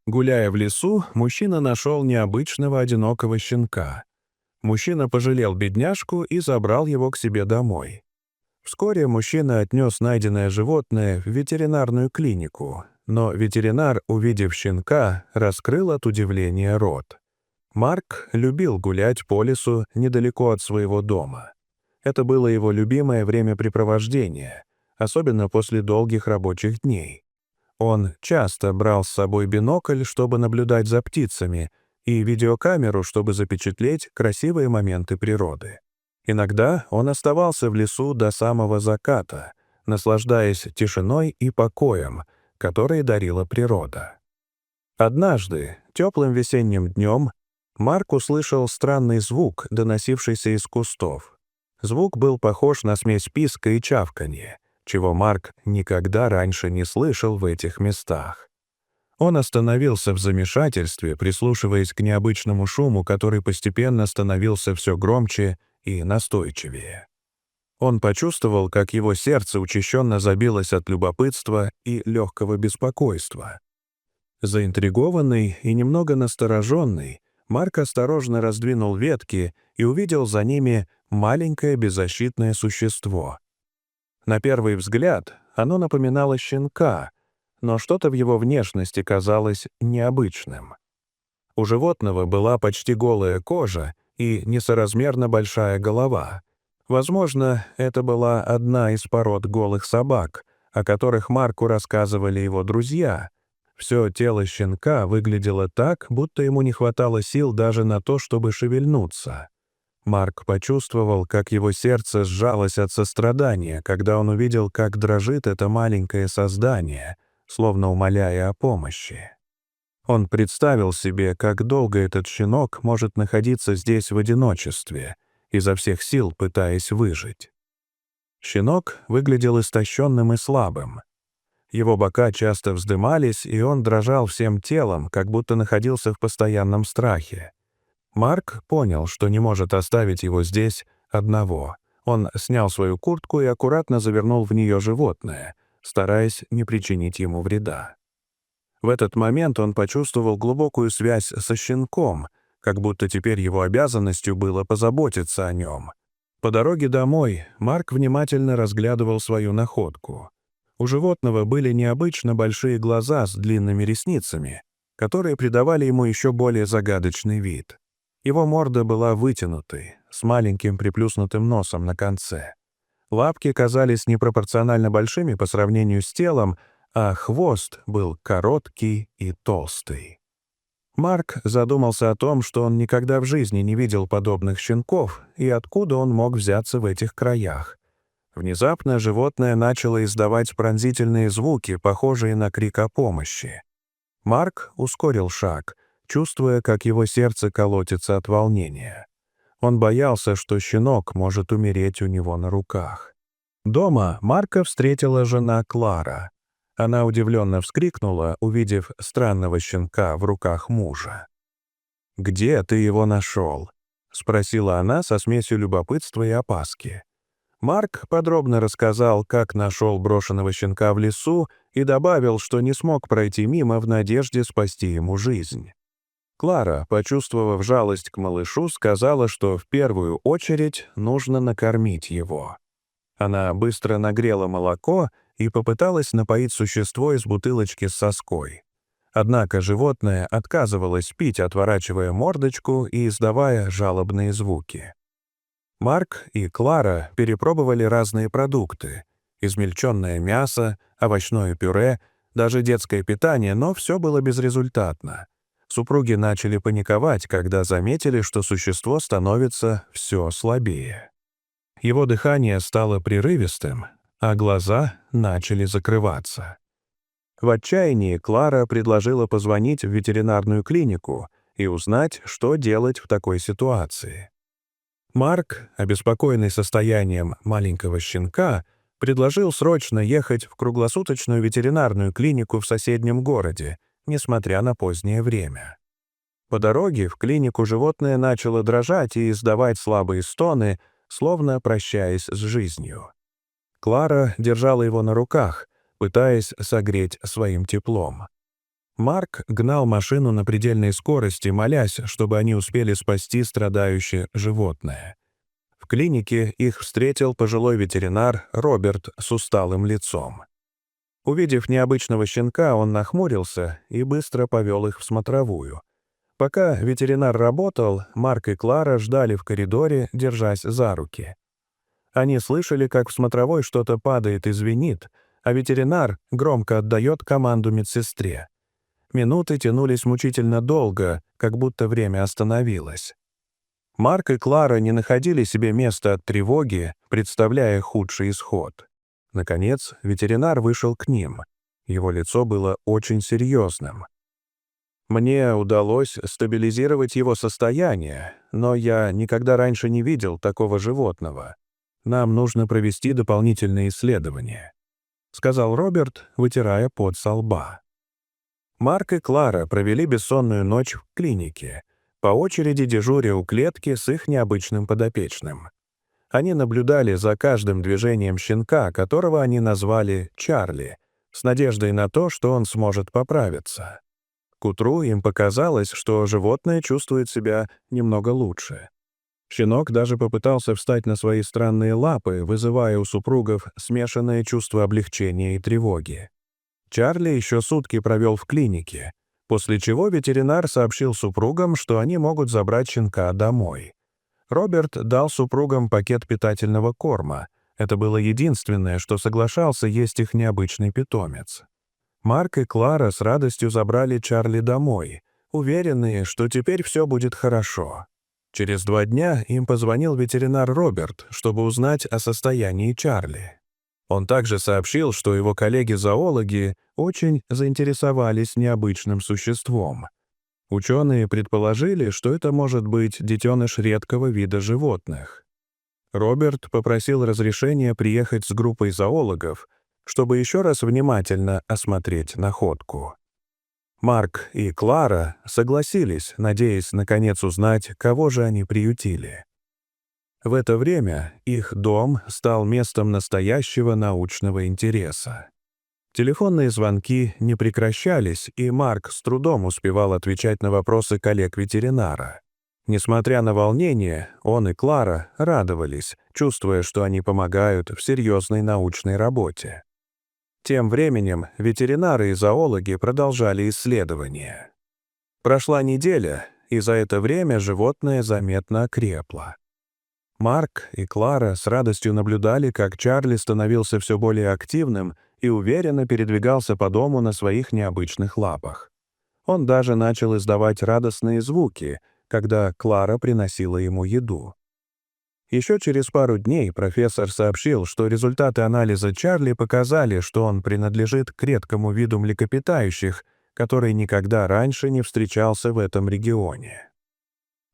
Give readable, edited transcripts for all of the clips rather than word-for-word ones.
Гуляя в лесу, мужчина нашел необычного одинокого щенка. Мужчина пожалел бедняжку и забрал его к себе домой. Вскоре мужчина отнес найденное животное в ветеринарную клинику, но ветеринар, увидев щенка, раскрыл от удивления рот. Марк любил гулять по лесу недалеко от своего дома. Это было его любимое времяпрепровождение, особенно после долгих рабочих дней. Он часто брал с собой бинокль, чтобы наблюдать за птицами, и видеокамеру, чтобы запечатлеть красивые моменты природы. Иногда он оставался в лесу до самого заката, наслаждаясь тишиной и покоем, которые дарила природа. Однажды, теплым весенним днем, Марк услышал странный звук, доносившийся из кустов. Звук был похож на смесь писка и чавканья, чего Марк никогда раньше не слышал в этих местах. Он остановился в замешательстве, прислушиваясь к необычному шуму, который постепенно становился все громче и настойчивее. Он почувствовал, как его сердце учащенно забилось от любопытства и легкого беспокойства. Заинтригованный и немного настороженный, Марк осторожно раздвинул ветки и увидел за ними маленькое беззащитное существо. На первый взгляд оно напоминало щенка, но что-то в его внешности казалось необычным. У животного была почти голая кожа и несоразмерно большая голова. Возможно, это была одна из пород голых собак, о которых Марку рассказывали его друзья. Все тело щенка выглядело так, будто ему не хватало сил даже на то, чтобы шевельнуться. Марк почувствовал, как его сердце сжалось от сострадания, когда он увидел, как дрожит это маленькое создание, словно умоляя о помощи. Он представил себе, как долго этот щенок может находиться здесь в одиночестве, изо всех сил пытаясь выжить. Щенок выглядел истощенным и слабым. Его бока часто вздымались, и он дрожал всем телом, как будто находился в постоянном страхе. Марк понял, что не может оставить его здесь одного. Он снял свою куртку и аккуратно завернул в нее животное, стараясь не причинить ему вреда. В этот момент он почувствовал глубокую связь со щенком, как будто теперь его обязанностью было позаботиться о нем. По дороге домой Марк внимательно разглядывал свою находку. У животного были необычно большие глаза с длинными ресницами, которые придавали ему еще более загадочный вид. Его морда была вытянутой, с маленьким приплюснутым носом на конце. Лапки казались непропорционально большими по сравнению с телом, а хвост был короткий и толстый. Марк задумался о том, что он никогда в жизни не видел подобных щенков и откуда он мог взяться в этих краях. Внезапно животное начало издавать пронзительные звуки, похожие на крик о помощи. Марк ускорил шаг, чувствуя, как его сердце колотится от волнения. Он боялся, что щенок может умереть у него на руках. Дома Марка встретила жена Клара. Она удивленно вскрикнула, увидев странного щенка в руках мужа. «Где ты его нашел?» — спросила она со смесью любопытства и опаски. Марк подробно рассказал, как нашел брошенного щенка в лесу, и добавил, что не смог пройти мимо в надежде спасти ему жизнь. Клара, почувствовав жалость к малышу, сказала, что в первую очередь нужно накормить его. Она быстро нагрела молоко и попыталась напоить существо из бутылочки с соской. Однако животное отказывалось пить, отворачивая мордочку и издавая жалобные звуки. Марк и Клара перепробовали разные продукты: измельченное мясо, овощное пюре, даже детское питание, но все было безрезультатно. Супруги начали паниковать, когда заметили, что существо становится все слабее. Его дыхание стало прерывистым, а глаза начали закрываться. В отчаянии Клара предложила позвонить в ветеринарную клинику и узнать, что делать в такой ситуации. Марк, обеспокоенный состоянием маленького щенка, предложил срочно ехать в круглосуточную ветеринарную клинику в соседнем городе, несмотря на позднее время. По дороге в клинику животное начало дрожать и издавать слабые стоны, словно прощаясь с жизнью. Клара держала его на руках, пытаясь согреть своим теплом. Марк гнал машину на предельной скорости, молясь, чтобы они успели спасти страдающее животное. В клинике их встретил пожилой ветеринар Роберт с усталым лицом. Увидев необычного щенка, он нахмурился и быстро повел их в смотровую. Пока ветеринар работал, Марк и Клара ждали в коридоре, держась за руки. Они слышали, как в смотровой что-то падает и звенит, а ветеринар громко отдает команду медсестре. Минуты тянулись мучительно долго, как будто время остановилось. Марк и Клара не находили себе места от тревоги, представляя худший исход. Наконец, ветеринар вышел к ним. Его лицо было очень серьезным. Мне удалось стабилизировать его состояние, но я никогда раньше не видел такого животного. Нам нужно провести дополнительные исследования», — сказал Роберт, вытирая пот со лба. Марк и Клара провели бессонную ночь в клинике, по очереди дежуря у клетки с их необычным подопечным. Они наблюдали за каждым движением щенка, которого они назвали Чарли, с надеждой на то, что он сможет поправиться. К утру им показалось, что животное чувствует себя немного лучше. Щенок даже попытался встать на свои странные лапы, вызывая у супругов смешанное чувство облегчения и тревоги. Чарли еще сутки провел в клинике, после чего ветеринар сообщил супругам, что они могут забрать щенка домой. Роберт дал супругам пакет питательного корма. Это было единственное, что соглашался есть их необычный питомец. Марк и Клара с радостью забрали Чарли домой, уверенные, что теперь все будет хорошо. Через 2 дня им позвонил ветеринар Роберт, чтобы узнать о состоянии Чарли. Он также сообщил, что его коллеги-зоологи очень заинтересовались необычным существом. Ученые предположили, что это может быть детеныш редкого вида животных. Роберт попросил разрешения приехать с группой зоологов, чтобы еще раз внимательно осмотреть находку. Марк и Клара согласились, надеясь наконец узнать, кого же они приютили. В это время их дом стал местом настоящего научного интереса. Телефонные звонки не прекращались, и Марк с трудом успевал отвечать на вопросы коллег-ветеринара. Несмотря на волнение, он и Клара радовались, чувствуя, что они помогают в серьезной научной работе. Тем временем ветеринары и зоологи продолжали исследования. Прошла неделя, и за это время животное заметно окрепло. Марк и Клара с радостью наблюдали, как Чарли становился все более активным и уверенно передвигался по дому на своих необычных лапах. Он даже начал издавать радостные звуки, когда Клара приносила ему еду. Еще через пару дней профессор сообщил, что результаты анализа Чарли показали, что он принадлежит к редкому виду млекопитающих, который никогда раньше не встречался в этом регионе.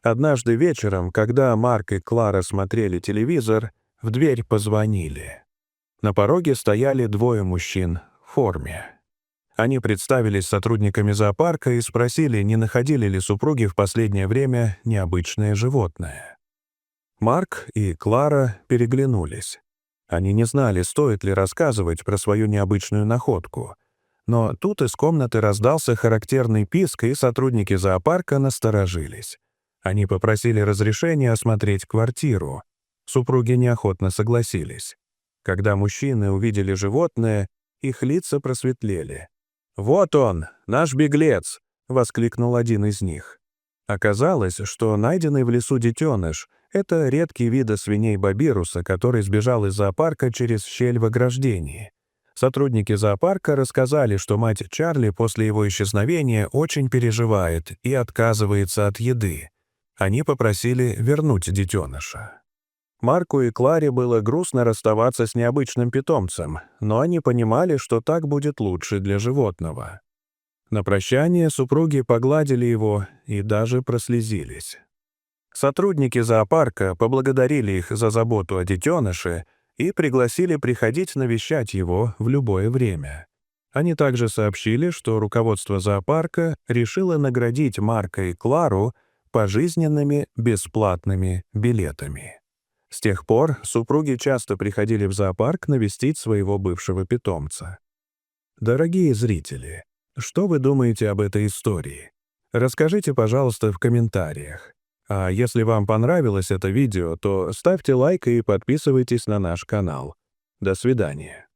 Однажды вечером, когда Марк и Клара смотрели телевизор, в дверь позвонили. На пороге стояли 2 мужчин в форме. Они представились сотрудниками зоопарка и спросили, не находили ли супруги в последнее время необычное животное. Марк и Клара переглянулись. Они не знали, стоит ли рассказывать про свою необычную находку. Но тут из комнаты раздался характерный писк, и сотрудники зоопарка насторожились. Они попросили разрешения осмотреть квартиру. Супруги неохотно согласились. Когда мужчины увидели животное, их лица просветлели. «Вот он, наш беглец!» — воскликнул один из них. Оказалось, что найденный в лесу детеныш — это редкий вид свиней бабируса, который сбежал из зоопарка через щель в ограждении. Сотрудники зоопарка рассказали, что мать Чарли после его исчезновения очень переживает и отказывается от еды. Они попросили вернуть детеныша. Марку и Кларе было грустно расставаться с необычным питомцем, но они понимали, что так будет лучше для животного. На прощание супруги погладили его и даже прослезились. Сотрудники зоопарка поблагодарили их за заботу о детеныше и пригласили приходить навещать его в любое время. Они также сообщили, что руководство зоопарка решило наградить Марка и Клару пожизненными бесплатными билетами. С тех пор супруги часто приходили в зоопарк навестить своего бывшего питомца. Дорогие зрители, Что вы думаете об этой истории? Расскажите, пожалуйста, в комментариях. А если вам понравилось это видео, то ставьте лайк и подписывайтесь на наш канал. До свидания.